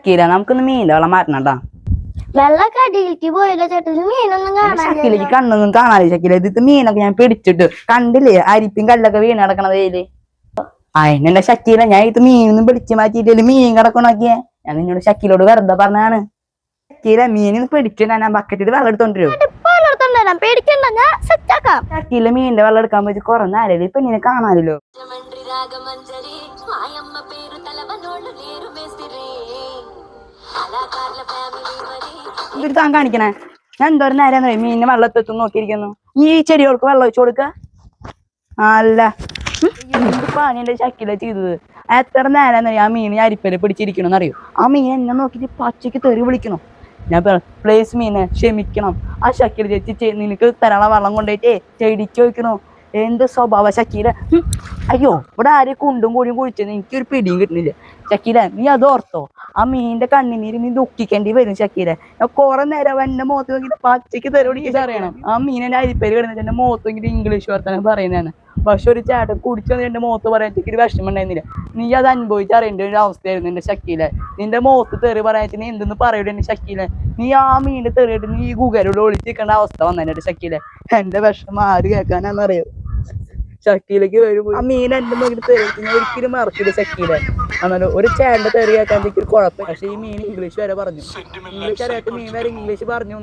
ഷക്കീല നമുക്കൊന്ന് മീനിന്റെ വെള്ളം മാറ്റണട്ടാ. വെള്ളമൊക്കെ അടിയിലേക്ക് പോയില്ല ചേട്ടന്, മീനൊന്നും ഷക്കീലേക്ക് കണ്ണൊന്നും കാണാതെ ഷക്കീല. ഇത് മീനൊക്കെ ഞാൻ പിടിച്ചിട്ട് കണ്ടില്ലേ അരിപ്പും കല്ലൊക്കെ വീണ് കിടക്കണത് വെയില്. അതിനെന്റെ ഷക്കീല ഞാൻ ഇത് മീനൊന്നും പിടിച്ചു മാറ്റിയിട്ടില്ല, മീൻ കിടക്കണോക്കിയേ. ഞാൻ നിന്നോട് ഷക്കീലോട് വെറുതെ പറഞ്ഞാണ്. ഷക്കീല മീനിന്ന് പിടിച്ചിട്ട് ഞാൻ ബക്കറ്റിൽ വെള്ളം എടുത്തോണ്ടിരും. പേടിക്കണ്ട, ഞാൻ സെറ്റാക്കാം. ഷക്കീല മീനിന്റെ വെള്ളം എടുക്കാൻ പോയിട്ട് കുറെ നേരം ഇപ്പൊ നിന്നെ കാണാനില്ലോ. താൻ കാണിക്കണേ, ഞാൻ എന്തോരം നേരം മീനിന് വെള്ളത്തെത്തും നോക്കിയിരിക്കുന്നു. നീ ഈ ചെടികൾക്ക് വെള്ളം ഒഴിച്ചു കൊടുക്ക. അല്ല പണി എന്റെ ഷക്കീല ചെയ്തത്. എത്ര നേരം ആ മീൻ അരിപ്പല് പിടിച്ചിരിക്കണമെന്ന് അറിയോ? ആ മീൻ എന്നെ നോക്കിട്ട് പച്ചയ്ക്ക് തെറി വിളിക്കണം. ഞാൻ പ്ലേസ് മീനെ ക്ഷമിക്കണം, ആ ഷക്കീല ചേച്ചി നിനക്ക് തരാനുള്ള വെള്ളം കൊണ്ടുപോയിട്ടേ ചെടിക്ക് വയ്ക്കണോ. എന്ത് സ്വഭാവ ഷക്കീല. അയ്യോ ഇവിടെ ആരെയും കുണ്ടും കൂടിയും കുഴിച്ചത് എനിക്കൊരു പിടിയും കിട്ടുന്നില്ല ഷക്കീല. നീ അത് ഓർത്തോ, ആ മീനിന്റെ കണ്ണിനീര് നീ ദുഃഖിക്കേണ്ടി വരും ഷക്കീല. ഞാൻ കുറെ നേരം എന്റെ മുഖത്ത് നോക്കിട്ട് പച്ചയ്ക്ക് തെരോടി അറിയണം. ആ മീനെ അരിപ്പേര് കിടന്നിട്ട് എന്റെ മുഖത്ത് നോക്കിട്ട് ഇംഗ്ലീഷ് വർത്തമാനം പറയുന്നതാണ്. പക്ഷെ ഒരു ചേട്ടൻ കുടിച്ചത് എന്റെ മുഖത്ത് പറയാൻ ഒരു വിഷമം ഉണ്ടായിരുന്നില്ല. നീ അത് അനുഭവിച്ചറിയേണ്ട ഒരു അവസ്ഥയായിരുന്നു എന്റെ ഷക്കീല. നിന്റെ മുഖത്ത് തെറി പറയാൻ നീ എന്തെന്ന് പറയൂടെ എന്റെ ഷക്കീല. നീ ആ മീനിന്റെ തെറിയിട്ട് നീ ഗുഗലോട് ഒളിച്ചിരിക്കേണ്ട അവസ്ഥ വന്നെ ഷക്കീല. എന്റെ വിഷമം ആര് കേൾക്കാനാന്നറിയോ? ഷക്കീലേക്ക് വരും ആ മീൻ എന്റെ നോക്കിട്ട് തെറി ഒരിക്കലും മറക്കില്ല ഷക്കീല. എന്നാലും ഒരു ചേട്ടന്റെ തെറി കേൾക്കാൻ എനിക്ക് ഒരു കുഴപ്പം. പക്ഷെ ഈ മീൻ ഇംഗ്ലീഷ് വരെ പറഞ്ഞു. ഇംഗ്ലീഷ് അറിയാത്ത മീൻ വരെ ഇംഗ്ലീഷ് പറഞ്ഞു.